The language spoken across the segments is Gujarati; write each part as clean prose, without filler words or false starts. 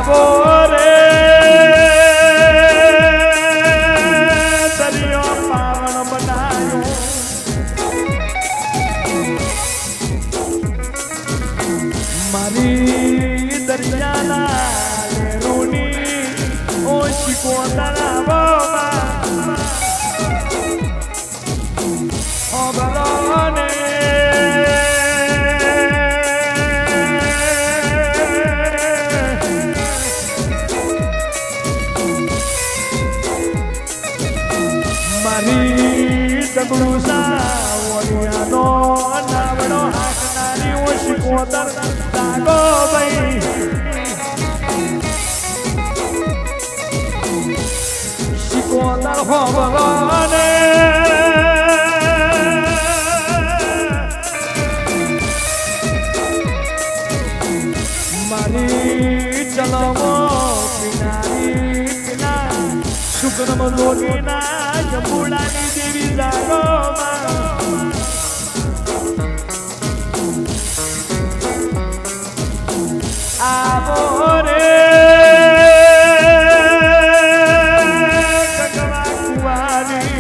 આવો રે દરિયો પાવન બનાયો મારી દરિયાના લેરોની ઓછી કોતરા બાબા ઓબરાને મારી દગડું સાવણિયાનો નાવડો હાકનારી ઓછી કોતર લાગો ભાઈ શિકોતર હો ભગવાને મારી ચલમો પિનારી પિના શુક્રમ લોગીના જંબુડાની દેવી જાગો આવો રે ગંગા કુવાની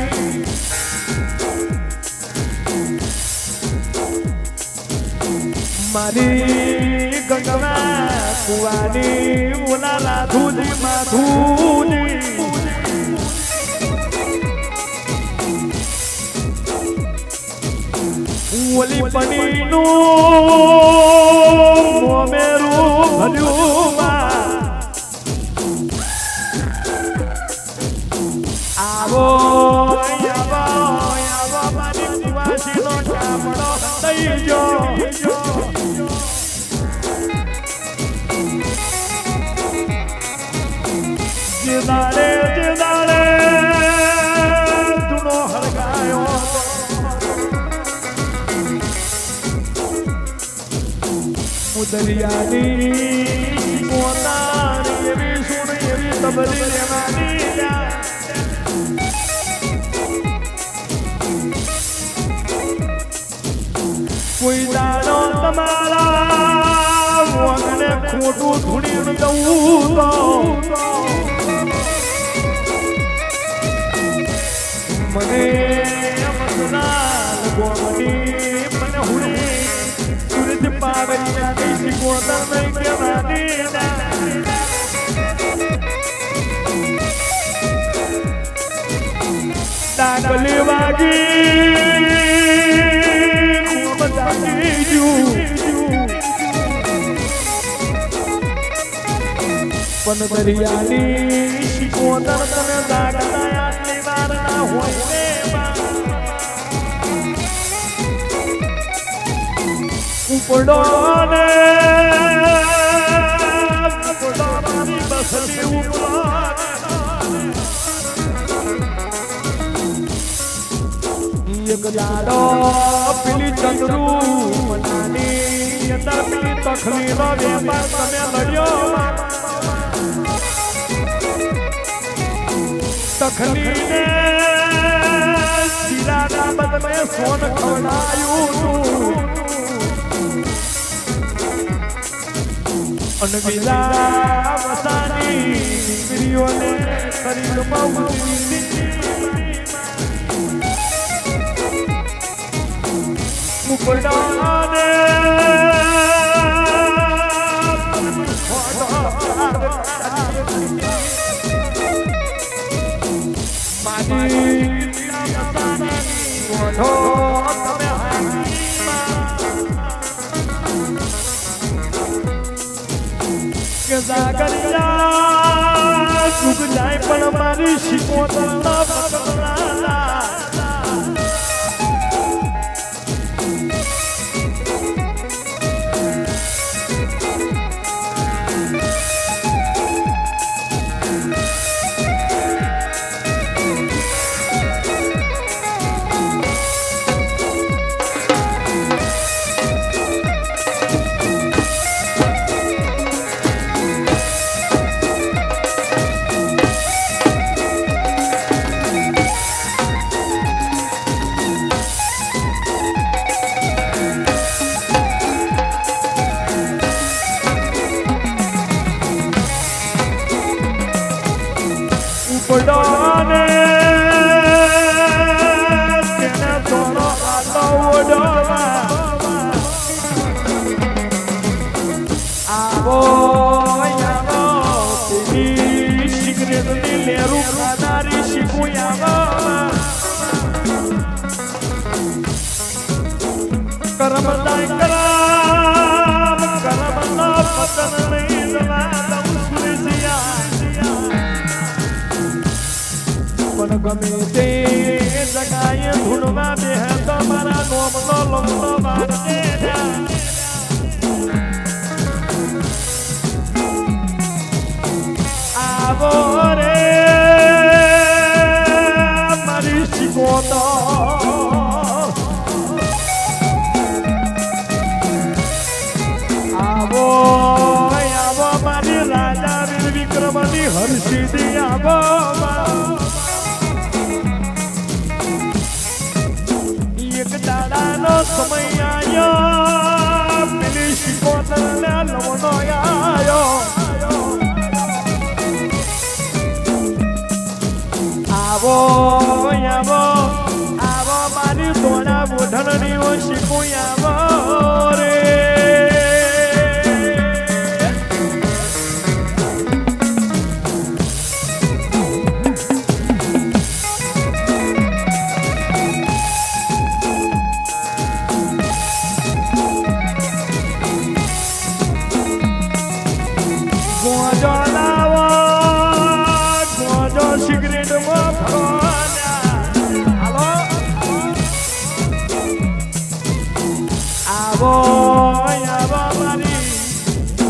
મારી ગંગા કુવાની ઉલાલા ધૂલી માં ધૂલી ઓલી પડીનું મોમેરું ભર્યું આવો આવો મારી કુવાસીનો ચામડો દઈ જો જેદાડે જેદાડે ધૂણો હળગાયો દરિયાની પોતાની એવી સુન એવી તબલી લેવાની કોઈ દાડો તમારા વગને ખોટું ધૂણી દઉં તો મને મસલાલ ગોમની મને હુડી સુરત પાવરિયા કઈ શિકોતર નહીં કહેવાની ડાકલી વાગી ખૂબ જાગી જુ પણ દરિયાની શિકોતર તને દાગતા આટલી વાર ના હોય ને ઉપડો ને ઉપડો મારી બસલી ઉપડો એક જાડો પેલી ચંદ્રુ મનાની અંદર પેલી તખલીનો વેપાર તમે લડ્યો તખલીને શીરાના બદલે સોન ખવડાયું અને બીજા વસાની દીકરીઓને શરીરમાં મુકડાને મારી જાગરિયા સુખ જાય પણ મારી શિકોતર ના પકડના નો ઓઢવા આવો આવો તેરી સિગરેટ ની લેરું ખાનારી શીખું આવો કરમ દાય કરમ ના પતન નહીં દલા પણ ગમે તે જગાએ ધૂળમાં બે તમારા નોમનો લમનો વાગે આવો રે મારી શીખોતો આવો આવો મારી રાજા વીર વિક્રમની હર્ષિદી આવો દાડાનો સમય આયો પેલી શિકોતરને લવનો આયો આવો આવો આવો મારી સોના બોઢણની ઓ શીખું આવો રે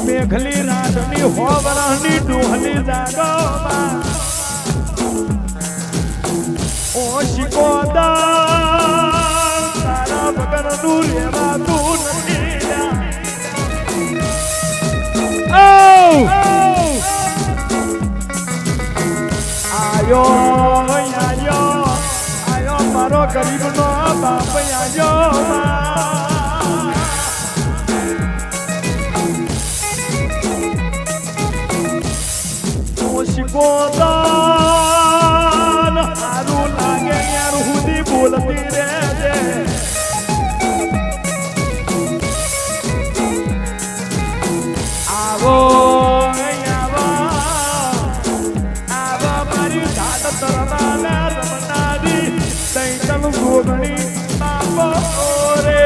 મેઘલી રાતની હોવરની ડુહલી જાગોમાં ઓ શિકોદર તારા વગરનું રહેવાતું નથી આયો મારો ગરીબનો બાપ આયો શિકોદાન હારું લાગે યાર હુદી બોલતી રહેજે આવો આવો મારી ધાત તરવાના રમનારી તૈતમ ગોગણી બાપો રે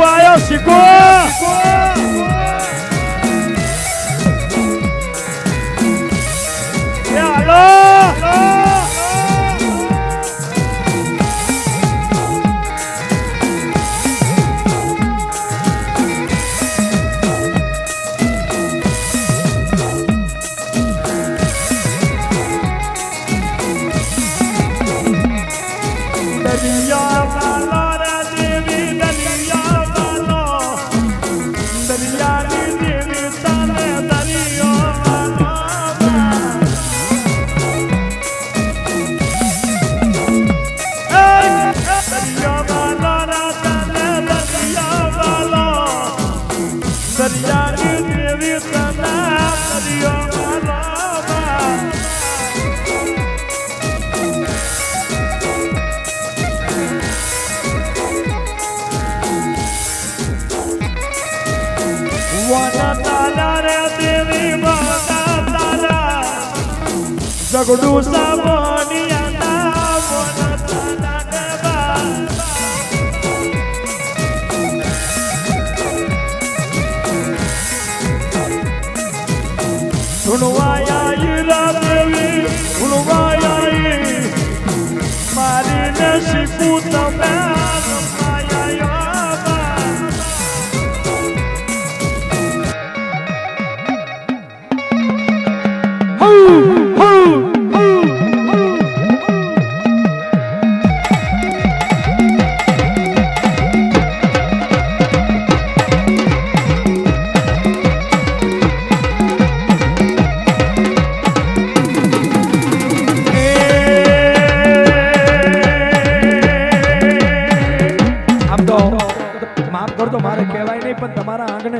Ayo Siku ya Allah Jagdu saboniana bonatana deba Unwaya ira devi unwaya mari nasiputa maya yoba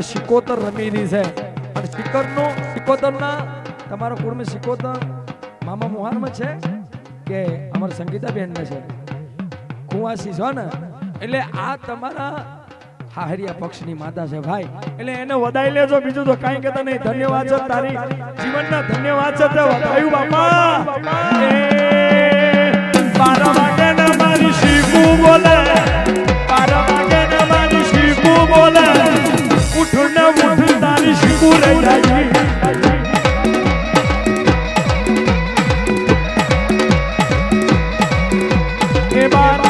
Sikotar રમી રહી છે અને સિકોતરના તમારા કુળમાં સિકોતર મામા મુહારમાં છે કે અમારા સંગીતાબેન ને છે કુવાસી છો ને એટલે આ તમારા હાહરિયા પક્ષની માતા છે ભાઈ એટલે એને વધાઈ લેજો બીજું તો કાંઈ કહેતા નહીં ધન્યવાદ છે તારી જીવનના ધન્યવાદ છે તે વધાયું બાપા 12 વાગે ને મારી શીખું બોલે 12 વાગે ને મારી શીખું બોલે ઉઠ ને ઉઠ તારી શીખું લઈ જાય એ બાર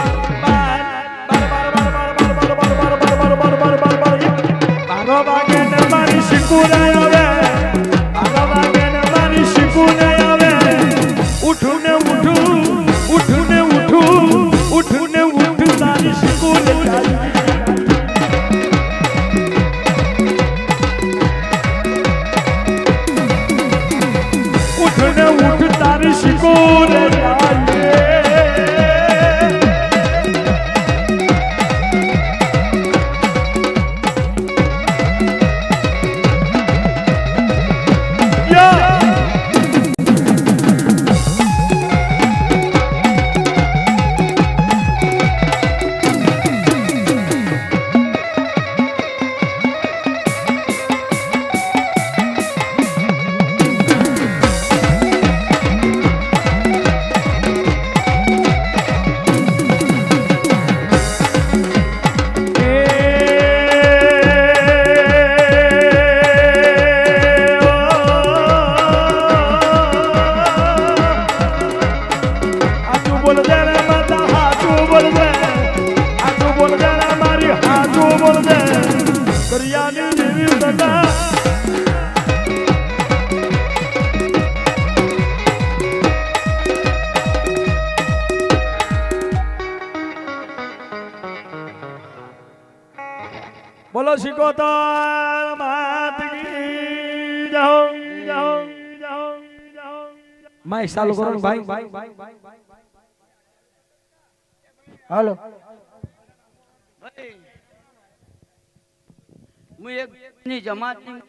બોલો સિકોતર માત કી જય જય જય જય માઈક ચાલુ કરો ભાઈ હાલો હું એક ની જમાતની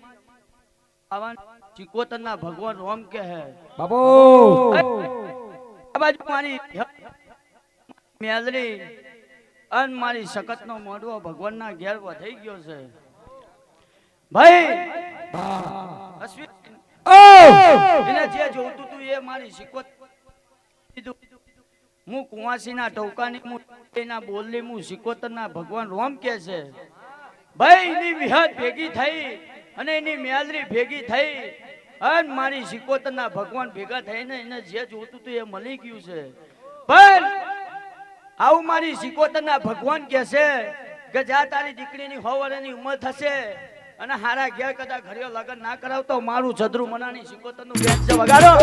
આવાન સિકોતરના ભગવાન રોમ કે હે બાબો આ બાજુ મારી મેલરી અન મારી સકતનો મોઢવો ભગવાનના ઘેર થઈ ગયો છે ભાઈ અશ્વિન એને જે જોતું તું એ મારી સિકોત હું કુવાસીના ટોકાની હું એના બોલલી હું સિકોતરના ભગવાન રોમ કે છે ભાઈ એની વિહત ભેગી થઈ અને એની મેલરી ભેગી થઈ અને મારી સિકોતરના ભગવાન ભેગા થઈને એને જે જોતું તું એ મળી ગયું છે પણ આવું મારી સિકોતરના ભગવાન કહે છે કે જા તારી દીકરીની 6 વર્ષની ઉંમર થશે અને હારા ઘેર કદા ઘરે લગન ના કરાવતો મારું છદરું મનાની સિકોતરનું બેન છે વગાડો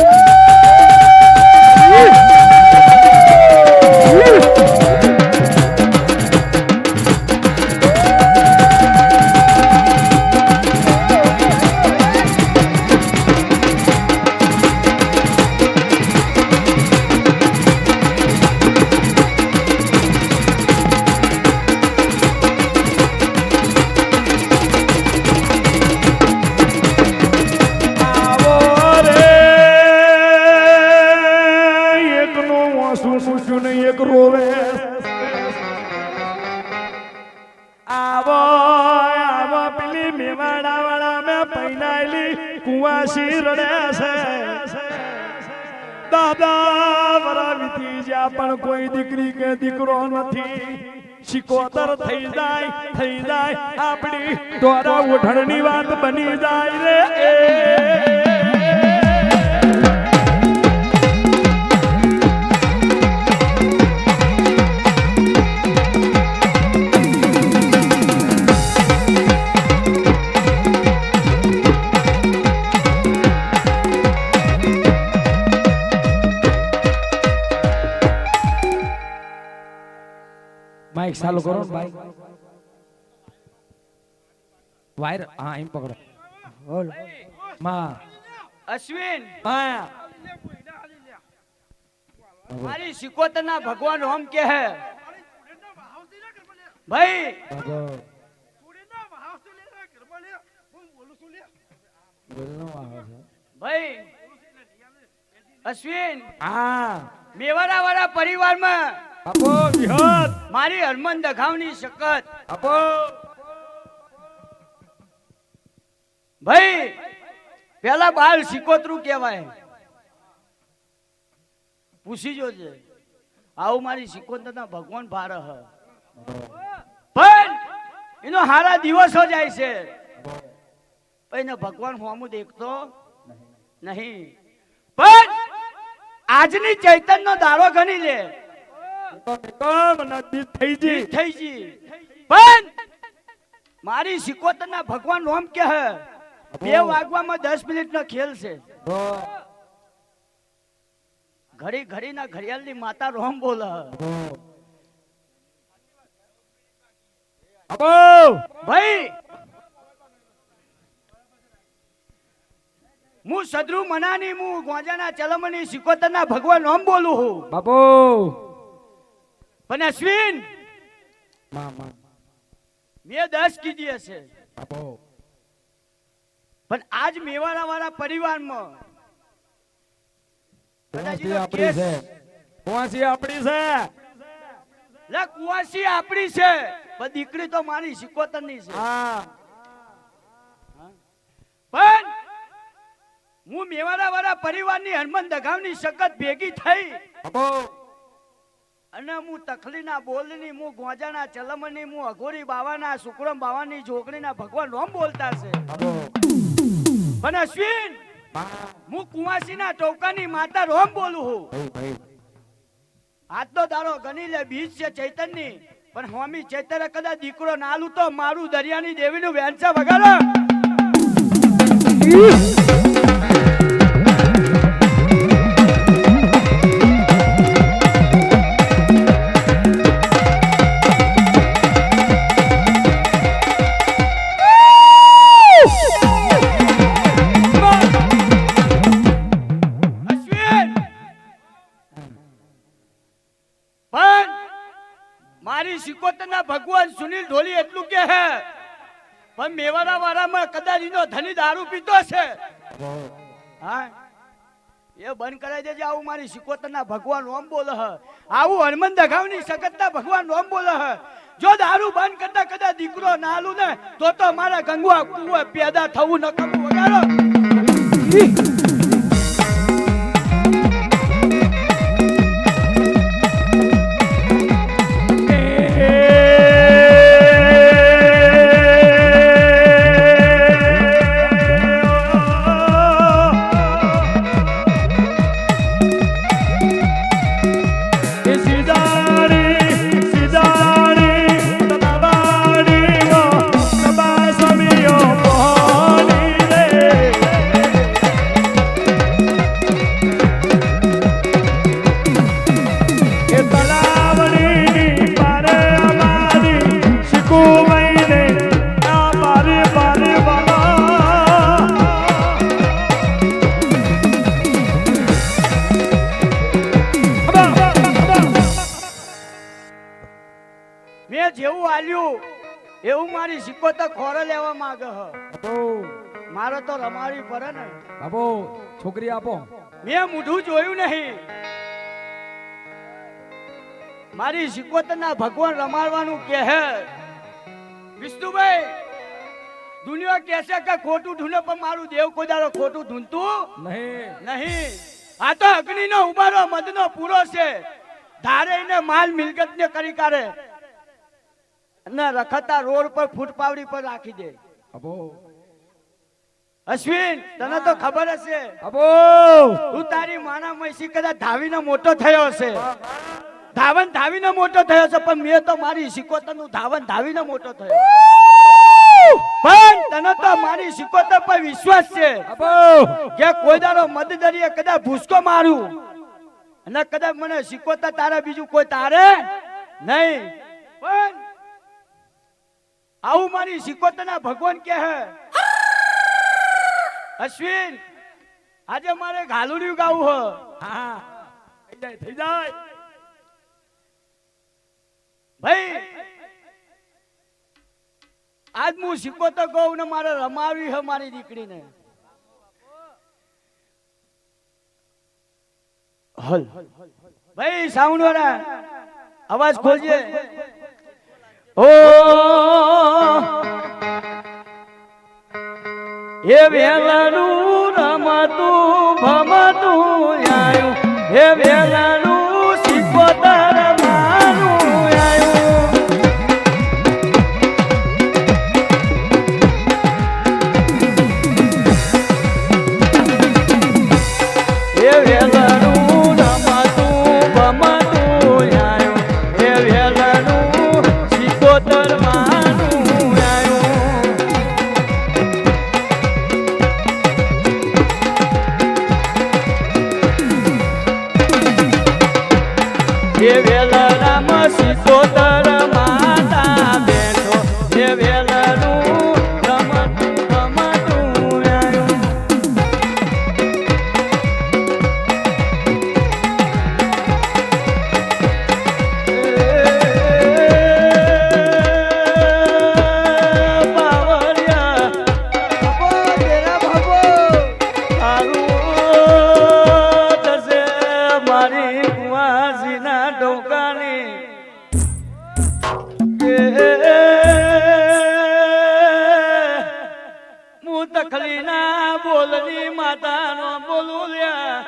કુવાસી રડે છે દાદા વરા વીતી જ્યાં પણ કોઈ દીકરી કે દીકરો નથી સિકોતર થઈ જાય આપણી દ્વારા ઓઢણની વાત બની જાય રે માઈક ચાલુ કરો ભાઈ વાયર હા એમ પકડો બોલ માં અશ્વિન હા મારી સિકોતરના ભગવાન રોમ કે હે ભાઈ બોલનો આવે છે. ભાઈ અશ્વિન હા મેવાડા વાળા પરિવારમાં બાપો વિહત મારી હરમન દખાવની શકત બાપો ભાઈ પેલા બાલ સિકોતરું કહેવાય પૂછી જોજે આવું મારી સિકોતરના ભગવાન ભાર હ પણ એનો હારા દિવસો જાય છે પણ એને ભગવાન હોમું દેખતો નહીં પણ આજની ચૈતન્ય દાડો ગણી લે તો નિકમ નદી થઈ જી થઈ જી પણ મારી સિકોતરના ભગવાન નામ કે હે 2 વાગવામાં 10 મિનિટનો ખેલ છે ઘડી ઘડી ના ઘડિયાળની માતા રોમ બોલે બાપો ભાઈ હું સદરુ મનાની હું ગોજાના ચલમની સિકોતરના ભગવાન નામ બોલું હું બાપો પણ અશ્વિન માં માં મેં 10 કીધી હશે બાપો પણ આજ મેવાડા વાળા પરિવારમાં કુવાસી આપણી છે કુવાસી આપણી છે લે કુવાસી આપણી છે પણ દીકરી તો મારી સિકોતરની છે હા પણ હું મેવાડા વાળા પરિવારની હરમન દગાવની શકત ભેગી થઈ બાપો અને હું તખલીના બોલની હું ગોજાના ચલમની હું અઘોરી બાવાના સુકરમ બાવાની જોગણીના ભગવાન રોમ બોલતા છે બાપો પણ અશ્વિન માં હું કુવાસીના ટોકાની માતા રોમ બોલું છું ભાઈ ભાઈ આજનો દાડો ગણી લે બીજ છે ચૈતનની પણ હોમી ચૈતન્ય કદાચ દીકરો નાલું તો મારું દરિયાની દેવીનું વેણસા વગાડો અશ્વિન પણ મારી સિકોતરના ભગવાન સુનિલ ઢોલી એટલું કે હે પણ મેવાડા વાળામાં કદાચ એનો ધની દારૂ પીતો છે હા એ બંધ કરાવી દેજે આવું મારી સિકોતરના ભગવાન રોમ બોલે હ આવું હનુમાન દગાવની સગતના ભગવાન રોમ બોલે હ જો દારૂ બંધ કરતા કદાચ દીકરો નાલું ને તો મારા ગંગવા કુવા પેદા થવું ન કરવું વગાડો મેં જેવું આલ્યું એવું મારી સિકોતર ખોરો લેવા માંગે હ બાપો મારે તો રમાડવી પડે ને બાપો છોકરી આપો મેં મૂઢું જોયું નહીં મારી સિકોતરના ભગવાન રમાડવાનું કે હે વિષ્ણુભાઈ દુનિયા કહેશે કે ખોટું ઢૂંઢે પણ મારું દેવ કોઈ દાડો ખોટું ઢૂંઢતું નહીં નહીં આ તો અગ્નિનો ઉબારો મદનો પૂરો છે ધારે એને માલ મિલકત ને કરી કાઢે અને રખતા રોડ પર ફૂટપાવડી પર રાખી દે બાપો અશ્વિન તને તો ખબર હશે બાપો તું તારી માના મૈસી કદાચ ધાવીને મોટો થયો હશે ધાવીને મોટો થયો છે પણ મેં તો મારી સિકોતરનું ધાવીને મોટો થયો પણ તને તો મારી સિકોતર પર વિશ્વાસ છે બાપો કે કોઈ દાડો મદદરીએ કદાચ ભૂસકો મારું અને કદાચ મને સિકોતર તારે બીજું કોઈ તારે નહીં પણ આવું મારી સિકોતરના ભગવાન કે હે અશ્વિન આજે મારે ઘાલુડિયું ગાવું હ હા થઈ જાય ભાઈ આજ હું સિકોતર કહું ને મારે રમાવી હે મારી દીકરીને હલ ભાઈ સાઉન્ડ વાળા અવાજ ખોલજે ઓ હે વેલાનું રમતું ભમતું આયું હે વેલાનું સિકોતર મારું આયું હે વેલાનું રમતું ભમતું આયું હે વેલાનું સિકોતર મારું આયું હે વેલારામ સિકોતર માતા બેઠો હે વેલાનું રમતું રમતું આયું બાવળિયા બાબો તેરા બાબો તારું થશે મારી કુવાસીના ડોકાની હું તખલીના બોલની માતાનો બોલું લ્યા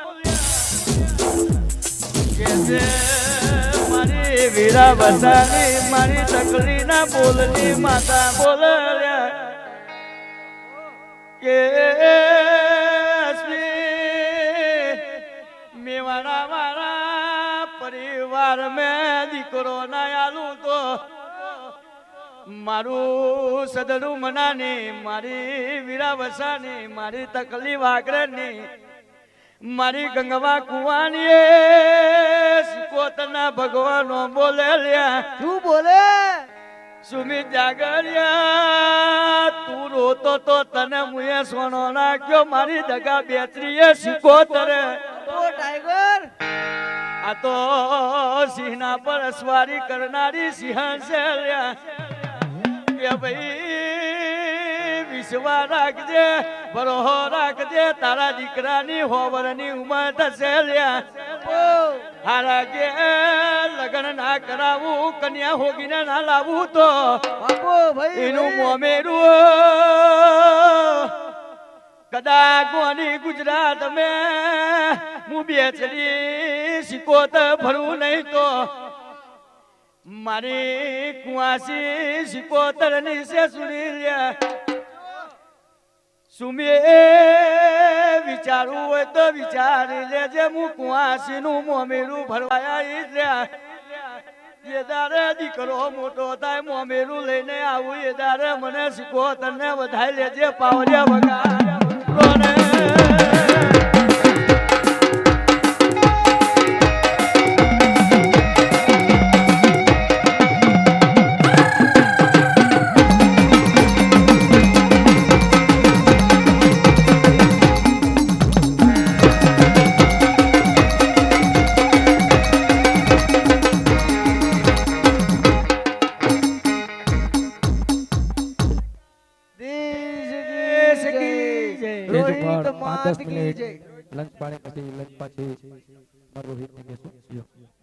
કે છે મારી વીરા વસાની મારી તકલીના બોલની માતા બોલ્યા કે મેવાડા મારા પરિવાર મેં દીકરો ના આલું તો મારું સદડું મનાની મારી વીરા વસાની મારી તકલીફ આગળની મારી ગંગવા કુવાની સિકોતરના ભગવાનો બોલે લ્યા શું બોલે સુમિત જાગરિયા તું રોતો તો તને મુએ સોનો નાખ્યો મારી દગા બેતરીએ સિકોતરે ઓ ટાઈગર આ તો સિંહના પર સવારી કરનારી સિંહણ છે લ્યા કે ભાઈ વિશ્વા રાખજે ભરોહો રાખજે તારા દીકરાની હોવરની ઉંમર થશે લ્યા હારા કે લગ્ન ના કરાવું કન્યા હોગીને ના લાવું તો બાપુ ભાઈ એનું મોમેરું કદાચ કોની ગુજરાત મેં હું બેચરી સિકોતર ભરું નહીં તો મારી કુવાસી સિકોતર ની છે સુની લ્યા સુમે વિચારવું હોય તો વિચારી લેજે હું કુવાસી નું મોમેરું ભરવાયા લ્યા જે દારે દીકરો મોટો થાય મોમેરું લઈને આવું એ દારે મને સિકોતર ને વધાઈ લેજે પાવડિયા વગા રોહિત માત 5-10 કી મિનિટ જય લંચ પાણી પછી લંચ પછી રોહિત ને કહેશું